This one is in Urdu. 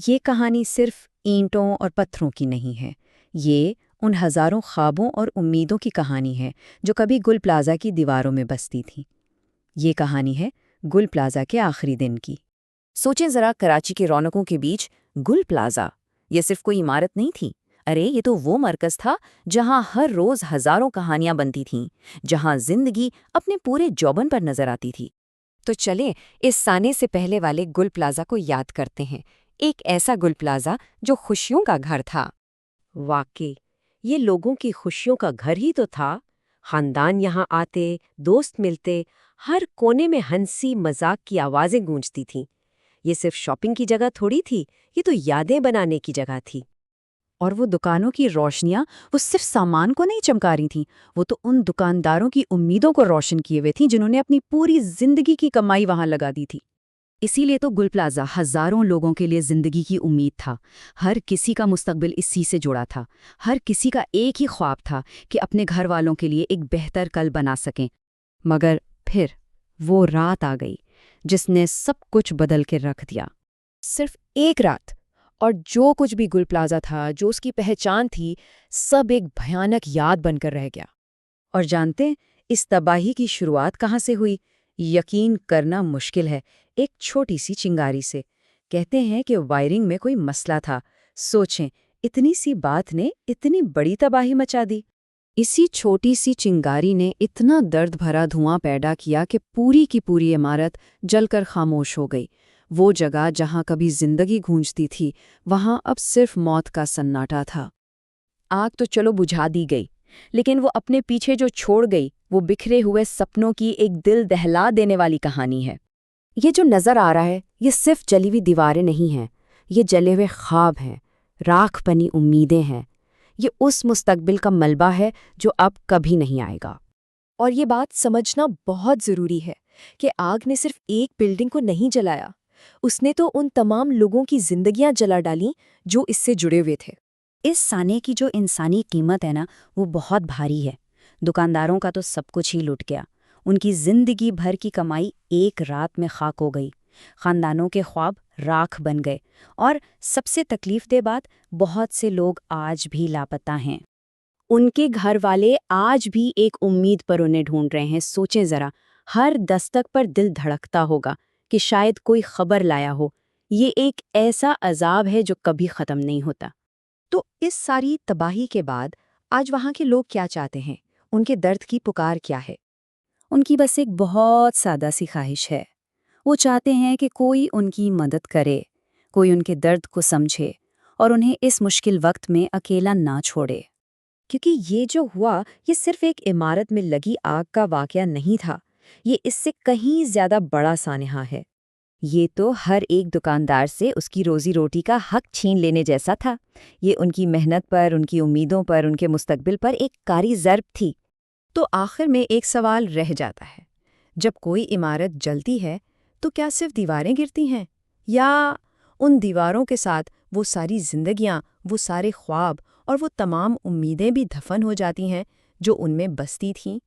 یہ کہانی صرف اینٹوں اور پتھروں کی نہیں ہے، یہ ان ہزاروں خوابوں اور امیدوں کی کہانی ہے جو کبھی گل پلازا کی دیواروں میں بستی تھیں۔ یہ کہانی ہے گل پلازا کے آخری دن کی۔ سوچیں ذرا، کراچی کے رونقوں کے بیچ گل پلازا، یہ صرف کوئی عمارت نہیں تھی، ارے یہ تو وہ مرکز تھا جہاں ہر روز ہزاروں کہانیاں بنتی تھیں، جہاں زندگی اپنے پورے جوبن پر نظر آتی تھی۔ تو چلیں اس سانے سے پہلے والے گل پلازا کو یاد کرتے ہیں، ایک ایسا گل پلازا جو خوشیوں کا گھر تھا۔ واقعی یہ لوگوں کی خوشیوں کا گھر ہی تو تھا۔ خاندان یہاں آتے، دوست ملتے، ہر کونے میں ہنسی مذاق کی آوازیں گونجتی تھیں۔ یہ صرف شاپنگ کی جگہ تھوڑی تھی، یہ تو یادیں بنانے کی جگہ تھی۔ اور وہ دکانوں کی روشنیاں وہ صرف سامان کو نہیں چمکا رہی تھیں، وہ تو ان دکانداروں کی امیدوں کو روشن کیے ہوئے تھیں جنہوں نے اپنی پوری زندگی کی کمائی وہاں لگا دی تھی۔ اسی لیے تو گل پلازا ہزاروں لوگوں کے لیے زندگی کی امید تھا۔ ہر کسی کا مستقبل اسی سے جڑا تھا، ہر کسی کا ایک ہی خواب تھا کہ اپنے گھر والوں کے لیے ایک بہتر کل بنا سکیں۔ مگر پھر وہ رات آ گئی جس نے سب کچھ بدل کے رکھ دیا۔ صرف ایک رات، اور جو کچھ بھی گل پلازا تھا، جو اس کی پہچان تھی، سب ایک بھیانک یاد بن کر رہ گیا۔ اور جانتے اس تباہی کی شروعات کہاں سے ہوئی؟ یقین کرنا مشکل ہے، ایک چھوٹی سی چنگاری سے۔ کہتے ہیں کہ وائرنگ میں کوئی مسئلہ تھا۔ سوچیں، اتنی سی بات نے اتنی بڑی تباہی مچا دی۔ اسی چھوٹی سی چنگاری نے اتنا درد بھرا دھواں پیدا کیا کہ پوری کی پوری عمارت جل کر خاموش ہو گئی۔ وہ جگہ جہاں کبھی زندگی گونجتی تھی، وہاں اب صرف موت کا سناٹا تھا۔ آگ تو چلو بجھا دی گئی، لیکن وہ اپنے پیچھے جو چھوڑ گئی، وہ بکھرے ہوئے سپنوں کی ایک دل دہلا دینے والی کہانی ہے۔ یہ جو نظر آ رہا ہے، یہ صرف جلی ہوئی دیواریں نہیں ہیں، یہ جلے ہوئے خواب ہیں، راکھ بنی امیدیں ہیں۔ یہ اس مستقبل کا ملبہ ہے جو اب کبھی نہیں آئے گا۔ اور یہ بات سمجھنا بہت ضروری ہے کہ آگ نے صرف ایک بلڈنگ کو نہیں جلایا، اس نے تو ان تمام لوگوں کی زندگیاں جلا ڈالیں جو اس سے جڑے ہوئے تھے۔ اس سانے کی جو انسانی قیمت ہے نا، وہ بہت بھاری ہے۔ دکانداروں کا تو سب کچھ ہی لٹ گیا، ان کی زندگی بھر کی کمائی ایک رات میں خاک ہو گئی، خاندانوں کے خواب راکھ بن گئے، اور سب سے تکلیف دہ بات، بہت سے لوگ آج بھی لاپتہ ہیں۔ ان کے گھر والے آج بھی ایک امید پر انہیں ڈھونڈ رہے ہیں۔ سوچیں ذرا، ہر دستک پر دل دھڑکتا ہوگا کہ شاید کوئی خبر لایا ہو۔ یہ ایک ایسا عذاب ہے جو کبھی ختم نہیں ہوتا۔ تو اس ساری تباہی کے بعد آج وہاں کے لوگ کیا چاہتے ہیں؟ ان کے درد کی پکار کیا ہے؟ ان کی بس ایک بہت سادہ سی خواہش ہے۔ وہ چاہتے ہیں کہ کوئی ان کی مدد کرے، کوئی ان کے درد کو سمجھے اور انہیں اس مشکل وقت میں اکیلا نہ چھوڑے۔ کیونکہ یہ جو ہوا، یہ صرف ایک عمارت میں لگی آگ کا واقعہ نہیں تھا، یہ اس سے کہیں زیادہ بڑا سانحہ ہے۔ یہ تو ہر ایک دکاندار سے اس کی روزی روٹی کا حق چھین لینے جیسا تھا۔ یہ ان کی محنت پر، ان کی امیدوں پر، ان کے مستقبل پر ایک کاری ضرب تھی۔ تو آخر میں ایک سوال رہ جاتا ہے، جب کوئی عمارت جلتی ہے تو کیا صرف دیواریں گرتی ہیں، یا ان دیواروں کے ساتھ وہ ساری زندگیاں، وہ سارے خواب اور وہ تمام امیدیں بھی دفن ہو جاتی ہیں جو ان میں بستی تھیں؟